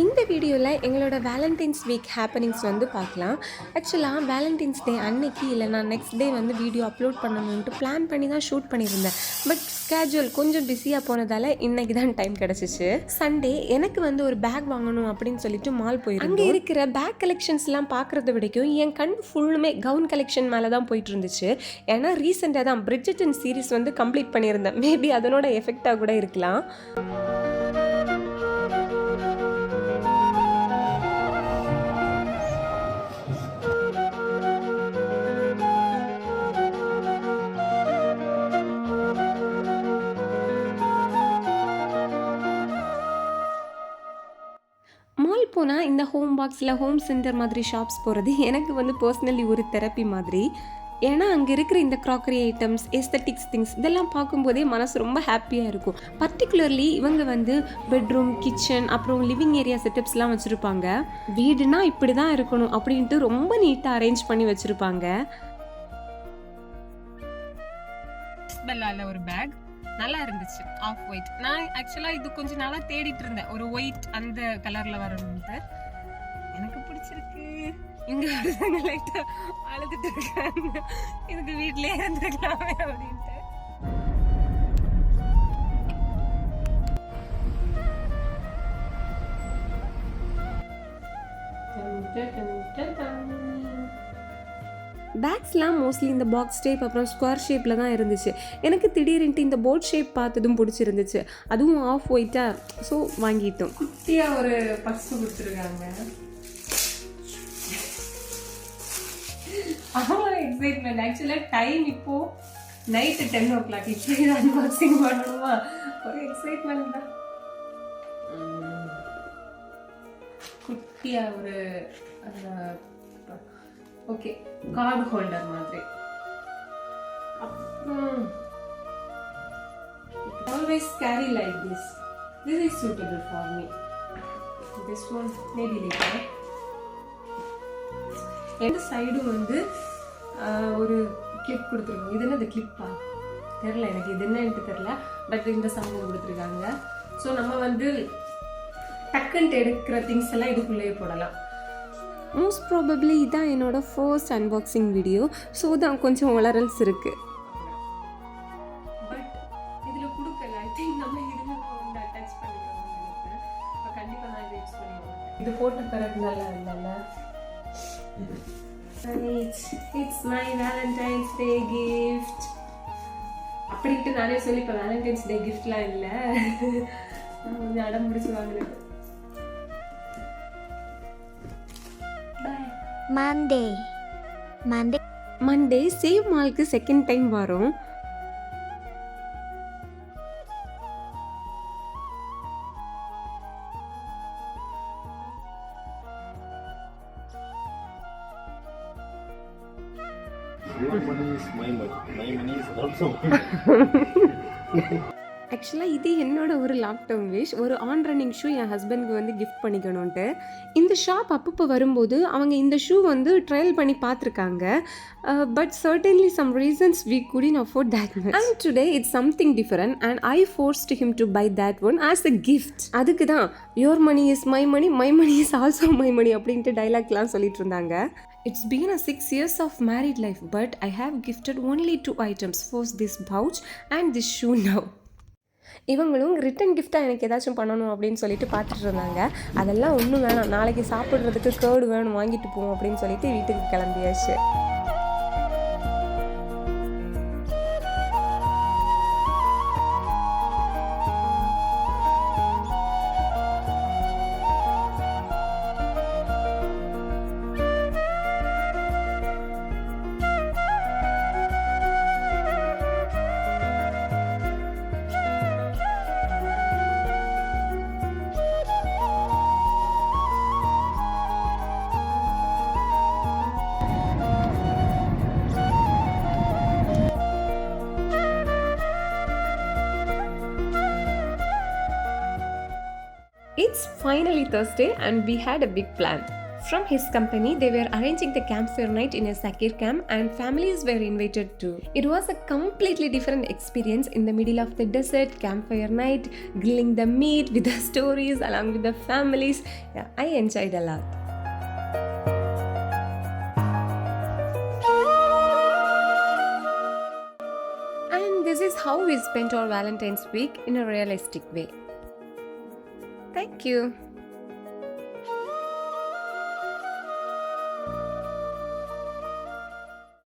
இந்த வீடியோவில் எங்களோட வேலண்டைன்ஸ் வீக் ஹேப்பனிங்ஸ் வந்து பார்க்கலாம். ஆக்சுவலாக வேலண்டைன்ஸ் டே அன்னைக்கு இல்லை நான் நெக்ஸ்ட் டே வந்து வீடியோ அப்லோட் பண்ணணுன்ட்டு பிளான் பண்ணி தான் ஷூட் பண்ணியிருந்தேன். பட் ஸ்கேஜுவல் கொஞ்சம் பிஸியாக போனதால் இன்றைக்கி தான் டைம் கிடச்சிச்சு. சண்டே எனக்கு வந்து ஒரு பேக் வாங்கணும் அப்படின்னு சொல்லிட்டு மால் போயிருந்தோம். அங்கே இருக்கிற பேக் கலெக்ஷன்ஸ்லாம் பார்க்குறத விடைக்கும் என் கண் ஃபுல்லுமே கவுன் கலெக்ஷன் மேலே தான் போயிட்டு இருந்துச்சு. ஏன்னா ரீசெண்டாக தான் பிரிட்ஜெட்டன் சீரீஸ் வந்து கம்ப்ளீட் பண்ணியிருந்தேன். மேபி அதனோட எஃபெக்டாக கூட இருக்கலாம். மால் போனால் இந்த ஹோம் பாக்ஸில் ஹோம் சென்டர் மாதிரி ஷாப்ஸ் போகிறது எனக்கு வந்து பர்சனலி ஒரு தெரப்பி மாதிரி. ஏன்னா அங்கே இருக்கிற இந்த க்ராக்கரி ஐட்டம்ஸ், எஸ்தட்டிக்ஸ் திங்ஸ் இதெல்லாம் பார்க்கும்போதே மனசு ரொம்ப ஹாப்பியாக இருக்கும். பர்டிகுலர்லி இவங்க வந்து பெட்ரூம், கிச்சன், அப்புறம் லிவிங் ஏரியா செட்டப்ஸ்லாம் வச்சுருப்பாங்க. வீடுனா இப்படி தான் இருக்கணும் அப்படின்ட்டு ரொம்ப நீட்டாக அரேஞ்ச் பண்ணி வச்சுருப்பாங்க. ஒரு பேக் நல்லா இருந்துச்சு, ஆஃப் ஒயிட். நான் ஆக்சுவலாக இது கொஞ்சம் நாளாக தேடிட்டு இருந்தேன், ஒரு ஒயிட் அந்த கலரில் வரணும்ட்டு. எனக்கு பிடிச்சிருக்கு. இங்கே வருதாங்க லைட்டாக அழுதுட்டு இருக்காங்க, இதுக்கு வீட்டிலே இருந்துக்கலாமே அப்படின்ட்டு. பேக்ஸ்லாம் மோஸ்ட்லி இந்த பாக்ஸ் ஷேப் அப்புறம் ஸ்கொயர் ஷேப்பில் தான் இருந்துச்சு. எனக்கு திடீர்னுட்டு இந்த போட் ஷேப் பார்த்ததும் பிடிச்சிருந்துச்சு, அதுவும் ஆஃப் ஒயிட்டாக. ஸோ வாங்கிட்டோம். குட்டியாக ஒரு பர்ஸ் கொடுத்துருக்காங்க. எக்ஸைட்மெண்ட். ஆக்சுவலாக டைம் இப்போது நைட்டு 10 o'clock. இப்படி அன்பாக்சிங் பண்ணணுமா, ஒரு எக்ஸைட்மெண்ட் தான். குட்டியாக ஒரு ஓகே கார்டு ஹோல்டர் மாதிரி. அப்புறம் always carry like this. This is suitable for me. This one maybe later. இந்த சைடும் வந்து ஒரு கிளிப் கொடுத்துருக்காங்க. இது என்ன, இந்த கிளிப்பா தெரில, எனக்கு இது என்னன்ட்டு தெரில. பட் இந்த சாமான் கொடுத்துருக்காங்க. ஸோ நம்ம வந்து டக்குன்ட்டு எடுக்கிற திங்ஸ் எல்லாம் இதுக்குள்ளேயே போடலாம். மோஸ்ட் ப்ராபப்ளி இதான் என்னோட ஃபர்ஸ்ட் அன்பாக்சிங் வீடியோ. ஸோ தான் கொஞ்சம் வளரல்ஸ் இருக்குது. பட் இதில் கொடுக்கல. ஐ திங்க் நம்ம இதில் வந்து அட்டாச் பண்ணிக்கணும்னு நினைக்கிறேன். இப்போ கண்டிப்பாக நான் இதை யூஸ் பண்ணிடுவேன். இது போட்ட பிறகு நல்லா இல்லைல்ல. It's my Valentine's day gift அப்படின்ட்டு நானே சொல்லி. இப்போ வேலண்டைன்ஸ் டே கிஃப்ட்லாம் இல்லை, கொஞ்சம் அடம் பிடிச்சி வாங்கினது. மண்டே சேவ் மாலுக்கு செகண்ட் டைம் வரும். Your money is my money. My money is also ஆக்சுவலாக இது என்னோட ஒரு லாங் டேர்ம் விஷ். ஒரு ஆன் ரன்னிங் ஷூ என் ஹஸ்பண்ட்க்கு வந்து கிஃப்ட் பண்ணிக்கணுன்ட்டு. இந்த ஷாப் அப்பப்போ வரும்போது அவங்க இந்த ஷூ வந்து ட்ரையல் பண்ணி பார்த்துருக்காங்க. But certainly some reasons we couldn't afford that much. And today it's something different and I forced him to buy that one as a gift. அதுக்கு தான் your money is my money, my money is also my money அப்படின்ட்டு டைலாக்லாம் சொல்லிட்டு இருந்தாங்க. It's been a 6 years of married life, but I have gifted only 2 items. First this pouch and this shoe now. இவங்களும் return கிஃப்டாக எனக்கு ஏதாச்சும் பண்ணணும் அப்படின்னு சொல்லிட்டு பார்த்துட்டு இருந்தாங்க. அதெல்லாம் ஒன்றும் வேணாம், நாளைக்கு சாப்பிட்றதுக்கு கேர்டு வேணும், வாங்கிட்டு போவோம் அப்படின்னு சொல்லிட்டு வீட்டுக்கு கிளம்பியாச்சு. It's finally Thursday and we had a big plan. From his company, they were arranging the campfire night in a Sakhir camp and families were invited too. It was a completely different experience in the middle of the desert, campfire night, grilling the meat with the stories along with the families. Yeah, I enjoyed a lot. And this is how we spent our Valentine's week in a realistic way. Thank you.